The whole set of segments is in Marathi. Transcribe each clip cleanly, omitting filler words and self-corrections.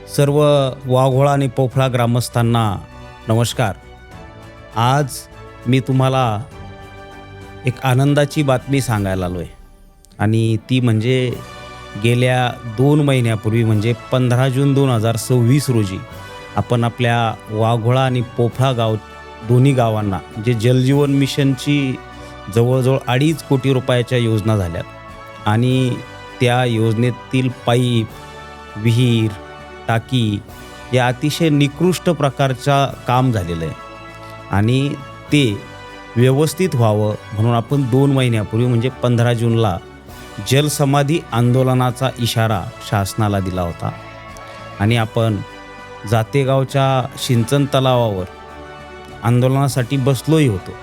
सर्व वाघोळा आणि पोफळा ग्रामस्थांना नमस्कार. आज मी तुम्हाला एक आनंदाची बातमी सांगायला आलो आहे आणि ती म्हणजे गेल्या 2 महिन्यापूर्वी म्हणजे 15 जून 2026 रोजी आपण आपल्या वाघोळा आणि पोफळा गाव दोन्ही गावांना जे जलजीवन मिशनची जवळजवळ 2.5 कोटी रुपयाच्या योजना झाल्यात आणि त्या योजनेतील पाईप, विहीर, टाकी या अतिशय निकृष्ट प्रकारचा काम झालेलं आहे आणि ते व्यवस्थित व्हावं म्हणून आपण 2 महिन्यापूर्वी म्हणजे 15 जूनला जलसमाधी आंदोलनाचा इशारा शासनाला दिला होता आणि आपण जातेगावच्या सिंचन तलावावर आंदोलनासाठी बसलोही होतो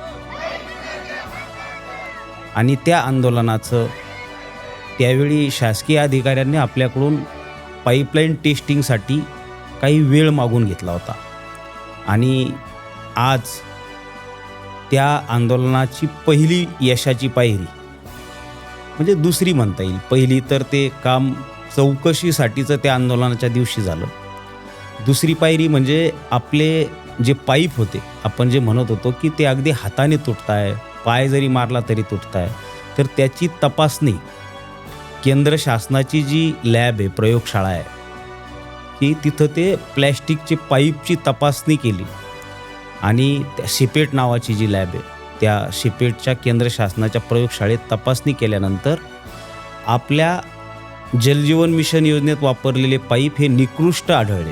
आणि त्या आंदोलनाचं त्यावेळी शासकीय अधिकाऱ्यांनी आपल्याकडून पाईपलाईन टेस्टिंगसाठी काही वेळ मागून घेतला होता आणि आज त्या आंदोलनाची पहिली यशाची पायरी म्हणजे दुसरी म्हणता येईल. पहिली तर ते काम चौकशीसाठीचं त्या आंदोलनाच्या दिवशी झालं. दुसरी पायरी म्हणजे आपले जे पाईप होते, आपण जे म्हणत होतो की ते अगदी हाताने तुटताय, पाय जरी मारला तरी तुटताय, तर त्याची तपासणी केंद्र शासनाची जी लॅब आहे, प्रयोगशाळा आहे, की तिथं ते प्लॅस्टिकचे पाईपची तपासणी केली आणि त्या शिपेट नावाची जी लॅब आहे त्या शिपेटच्या केंद्र शासनाच्या प्रयोगशाळेत तपासणी केल्यानंतर आपल्या जलजीवन मिशन योजनेत वापरलेले पाईप हे निकृष्ट आढळले.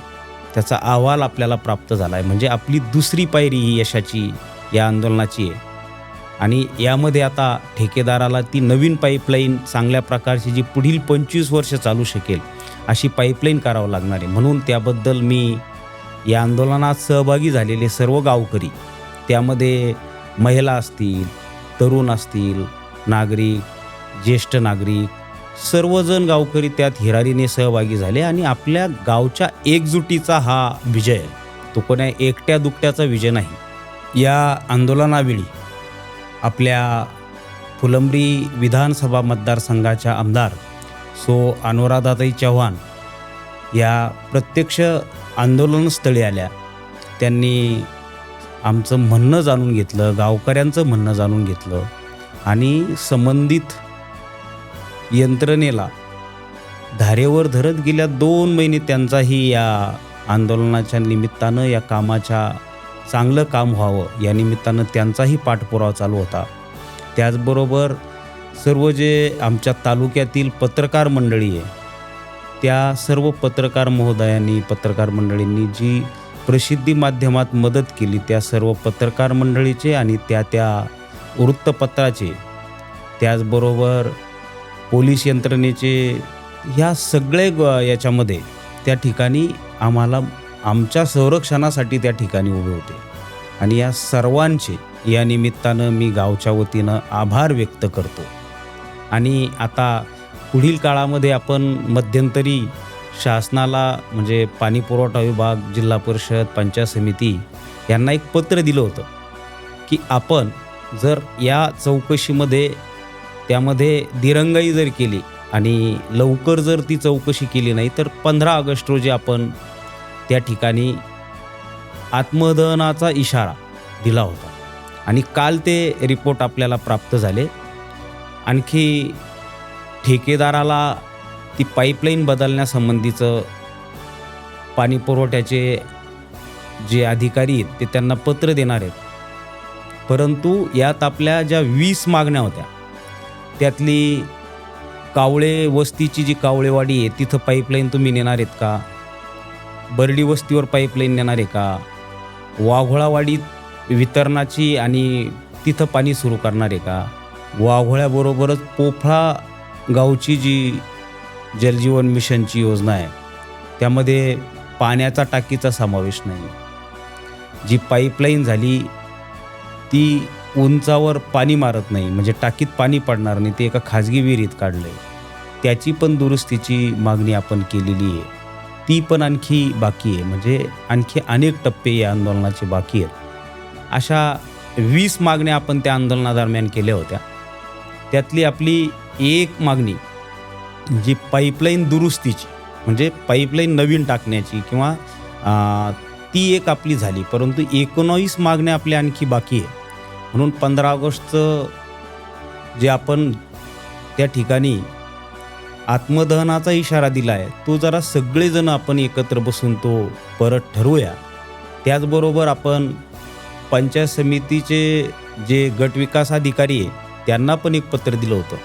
त्याचा अहवाल आपल्याला प्राप्त झाला आहे. म्हणजे आपली दुसरी पायरी ही यशाची या आंदोलनाची आहे आणि यामध्ये आता ठेकेदाराला ती नवीन पाईपलाईन चांगल्या प्रकारची जी पुढील 25 वर्ष चालू शकेल अशी पाईपलाईन करावं लागणार आहे. म्हणून त्याबद्दल मी या आंदोलनात सहभागी झालेले सर्व गावकरी, त्यामध्ये महिला असतील, तरुण असतील, नागरिक, ज्येष्ठ नागरिक, सर्वजण गावकरी त्यात हिरारीने सहभागी झाले आणि आपल्या गावच्या एकजुटीचा हा विजय, तो कोण्या एकट्या दुकट्याचा विजय नाही. या आंदोलनावेळी आपल्या फुलंब्री विधानसभा मतदारसंघाच्या आमदार अनुराधाताई चव्हाण या प्रत्यक्ष आंदोलनस्थळी आल्या. त्यांनी आमचं म्हणणं जाणून घेतलं, गावकऱ्यांचं म्हणणं जाणून घेतलं आणि संबंधित यंत्रणेला धारेवर धरत गेल्या 2 महिने त्यांचाही या आंदोलनाच्या निमित्तानं, या कामाच्या चांगलं काम व्हावं या निमित्तानं त्यांचाही पाठपुरावा चालू होता. त्याचबरोबर सर्व जे आमच्या तालुक्यातील पत्रकार मंडळी आहे, त्या सर्व पत्रकार महोदयांनी, पत्रकार मंडळींनी जी प्रसिद्धी माध्यमात मदत केली, त्या सर्व पत्रकार मंडळीचे आणि त्या वृत्तपत्राचे, त्याचबरोबर पोलीस यंत्रणेचे, ह्या सगळे याच्यामध्ये त्या ठिकाणी आम्हाला आमच्या संरक्षणासाठी त्या ठिकाणी उभे होते आणि या सर्वांचे या निमित्तानं मी गावच्या वतीनं आभार व्यक्त करतो. आणि आता पुढील काळामध्ये आपण मध्यंतरी शासनाला म्हणजे पाणी पुरवठा विभाग, जिल्हा परिषद, पंचायत समिती यांना एक पत्र दिलं होतं की आपण जर या चौकशीमध्ये त्यामध्ये दिरंगाई जर केली आणि लवकर जर ती चौकशी केली नाही तर 15 ऑगस्ट रोजी आपण त्या ठिकाणी आत्मदहनाचा इशारा दिला होता आणि काल ते रिपोर्ट आपल्याला प्राप्त झाले. आणखी ठेकेदाराला ती पाईपलाईन बदलण्यासंबंधीचं पाणी पुरवठ्याचे जे अधिकारी आहेत ते त्यांना पत्र देणार आहेत. परंतु यात आपल्या ज्या 20 मागण्या होत्या त्यातली कावळे वस्तीची जी कावळेवाडी आहे तिथं पाईपलाईन तुम्ही नेणार आहेत का, बर्डी वस्तीवर पाईपलाईन नेणार आहे का, वाघोळावाडीत वितरणाची आणि तिथं पाणी सुरू करणार आहे का, वाघोळ्याबरोबरच पोफळा गावची जी जलजीवन मिशनची योजना आहे त्यामध्ये पाण्याचा टाकीचा समावेश नाही, जी पाईपलाईन झाली ती उंचावर पाणी मारत नाही म्हणजे टाकीत पाणी पडणार नाही, ते एका खाजगी विहिरीत काढलं आहे, त्याची पण दुरुस्तीची मागणी आपण केलेली आहे. ती पण आणखी बाकी आहे. म्हणजे आणखी अनेक टप्पे या आंदोलनाचे बाकी आहेत. अशा 20 मागण्या आपण त्या आंदोलनादरम्यान केल्या होत्या. त्यातली आपली एक मागणी जी पाईपलाईन दुरुस्तीची म्हणजे पाईपलाईन नवीन टाकण्याची किंवा ती एक आपली झाली, परंतु 19 मागण्या आपल्या आणखी बाकी आहे. म्हणून 15 ऑगस्टचं जे आपण त्या ठिकाणी आत्मदहनाचा इशारा दिला आहे, तो जरा सगळेजण आपण एकत्र बसून तो परत ठरवूया. त्याचबरोबर आपण पंचायत समितीचे जे गटविकास अधिकारी आहे त्यांना पण एक पत्र दिलं होतं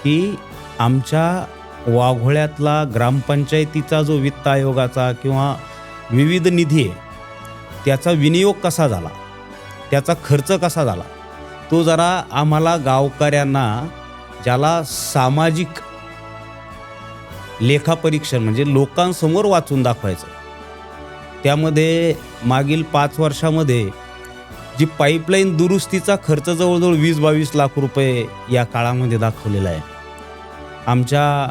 की आमच्या वाघोळ्यातला ग्रामपंचायतीचा जो वित्त आयोगाचा किंवा विविध निधी आहे त्याचा विनियोग कसा झाला, त्याचा खर्च कसा झाला, तो जरा आम्हाला गावकऱ्यांना, ज्याला सामाजिक लेखापरीक्षण म्हणजे लोकांसमोर वाचून दाखवायचं. त्यामध्ये मागील 5 वर्षामध्ये जी पाईपलाईन दुरुस्तीचा खर्च जवळजवळ 20-22 लाख रुपये या काळामध्ये दाखवलेला आहे. आमच्या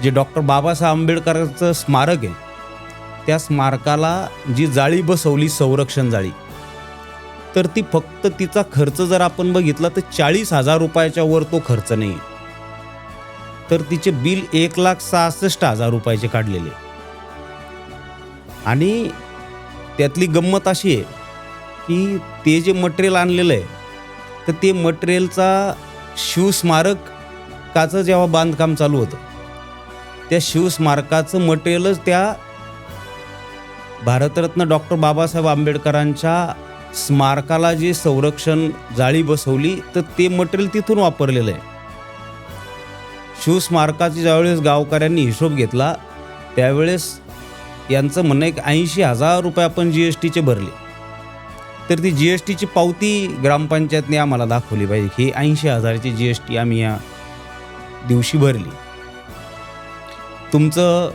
जे डॉक्टर बाबासाहेब आंबेडकरांचं स्मारक आहे त्या स्मारकाला जी जाळी बसवली, संरक्षण जाळी, तर ती फक्त तिचा खर्च जर आपण बघितला तर 40,000 रुपयाच्या वर तो खर्च नाही. तर तिचे बिल 1,66,000 रुपयाचे काढलेले. आणि त्यातली गंमत अशी आहे की ते जे मटेरियल आणलेलं आहे तर ते मटेरियलचा शिवस्मारकाचं जेव्हा बांधकाम चालू होतं त्या शिवस्मारकाचं मटेरियलच त्या भारतरत्न डॉक्टर बाबासाहेब आंबेडकरांच्या स्मारकाला जे संरक्षण जाळी बसवली तर ते मटेरियल तिथून वापरलेलं आहे. शिवस्मारकाची ज्यावेळेस गावकऱ्यांनी हिशोब घेतला त्यावेळेस यांचं म्हणणं आहे की 80,000 रुपये आपण GSTचे भरले. तर ती GSTची पावती ग्रामपंचायतने आम्हाला दाखवली पाहिजे की 80,000ची GST आम्ही या दिवशी भरली. तुमचं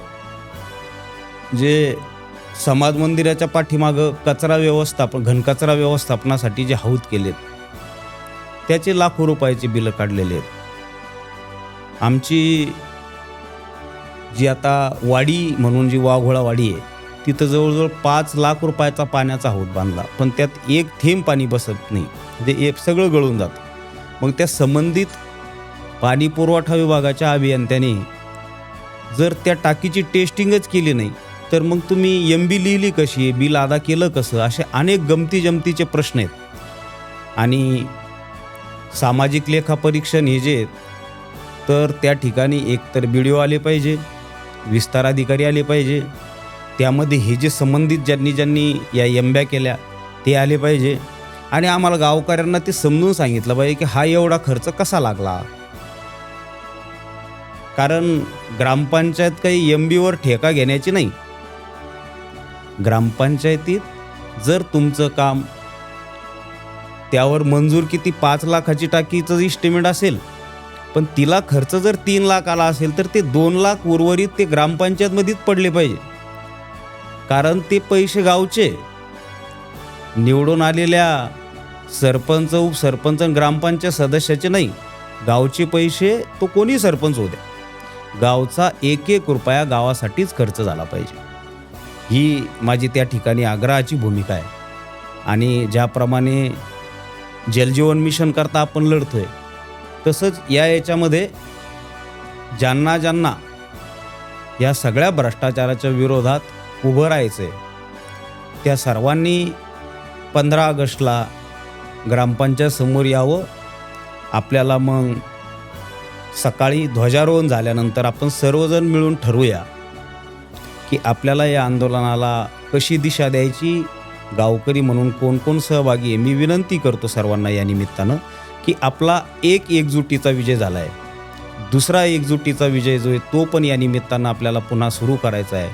जे समाज मंदिराच्या पाठीमागं कचरा व्यवस्थापन, घनकचरा व्यवस्थापनासाठी जे हौद केलेत त्याचे लाखो रुपयाचे बिलं काढलेले आहेत. आमची जी आता वाडी म्हणून जी वाघोळा वाडी आहे तिथं जवळजवळ 5 लाख रुपयाचा पाण्याचा हौद बांधला, पण त्यात एक थेंब पाणी बसत नाही, म्हणजे सगळं गळून जातं. मग त्या संबंधित पाणी पुरवठा विभागाच्या अभियंत्याने जर त्या टाकीची टेस्टिंगच केली नाही तर मग तुम्ही MB लिहिली कशी, बिल अदा केलं कसं, असे अनेक गमतीजमतीचे प्रश्न आहेत. आणि सामाजिक लेखापरीक्षण हे जे तर त्या ठिकाणी एकतर BDO आले पाहिजे, विस्तार अधिकारी आले पाहिजे, त्यामध्ये हे जे संबंधित ज्यांनी या एम्ब्या केल्या ते आले पाहिजे, आणि आम्हाला गावकऱ्यांना ते समजून सांगितलं पाहिजे की हा एवढा खर्च कसा लागला. कारण ग्रामपंचायत काही MBवर ठेका घेण्याची नाही. ग्रामपंचायतीत जर तुमचं काम त्यावर मंजूर किती 5 लाखाची टाकीचं इस्टिमेट असेल पण तिला खर्च जर 3 लाख आला असेल तर ते 2 लाख उर्वरित ते ग्रामपंचायतमध्येच पडले पाहिजे. कारण ते पैसे गावचे निवडून आलेल्या सरपंच, उपसरपंच आणि ग्रामपंचायत सदस्याचे नाही. गावचे पैसे तो कोणी सरपंच होऊ द्या, गावचा एक रुपया गावासाठीच खर्च झाला पाहिजे. ही माझी त्या ठिकाणी आग्रहाची भूमिका आहे. आणि ज्याप्रमाणे जलजीवन मिशन करता आपण लढतोय तसंच याच्यामध्ये ज्यांना या सगळ्या भ्रष्टाचाराच्या विरोधात उभं राहायचं आहे त्या सर्वांनी 15 ऑगस्टला ग्रामपंचायत समोर यावं. आपल्याला मग सकाळी ध्वजारोहण झाल्यानंतर आपण सर्वजण मिळून ठरवूया की आपल्याला या आंदोलनाला कशी दिशा द्यायची, गावकरी म्हणून कोण कोण सहभागी आहे. मी विनंती करतो सर्वांना या निमित्तानं की आपला एकजुटीचा विजय झाला आहे. दुसरा एकजुटीचा विजय जो आहे तो पण या निमित्तानं आपल्याला पुन्हा सुरू करायचा आहे.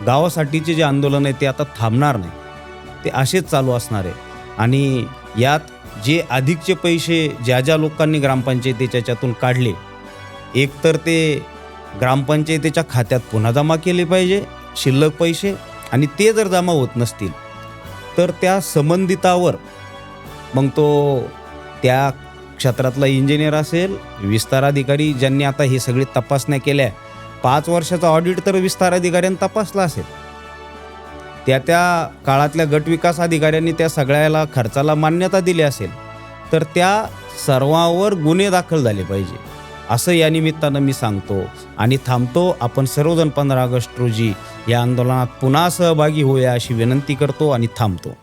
गावासाठीचे जे आंदोलन आहे ते आता थांबणार नाही, ते असेच चालू असणार आहे. आणि यात जे अधिकचे पैसे ज्या लोकांनी ग्रामपंचायतीच्या याच्यातून काढले एकतर ते ग्रामपंचायतीच्या खात्यात पुन्हा जमा केले पाहिजे शिल्लक पैसे, आणि ते जर जमा होत नसतील तर त्या संबंधितावर मग तो त्या क्षेत्रातला इंजिनियर असेल, विस्तार अधिकारी ज्यांनी आता हे सगळे तपासण्या केल्या, 5 वर्षाचा ऑडिट तर विस्तार अधिकाऱ्यांनी तपासला असेल, त्या काळातल्या गटविकास अधिकाऱ्यांनी त्या सगळ्याला खर्चाला मान्यता दिली असेल तर त्या सर्वांवर गुन्हे दाखल झाले पाहिजे. असं या निमित्तानं मी सांगतो आणि थांबतो. आपण सर्वजण 15 ऑगस्ट रोजी या आंदोलनात पुन्हा सहभागी होऊया अशी विनंती करतो आणि थांबतो.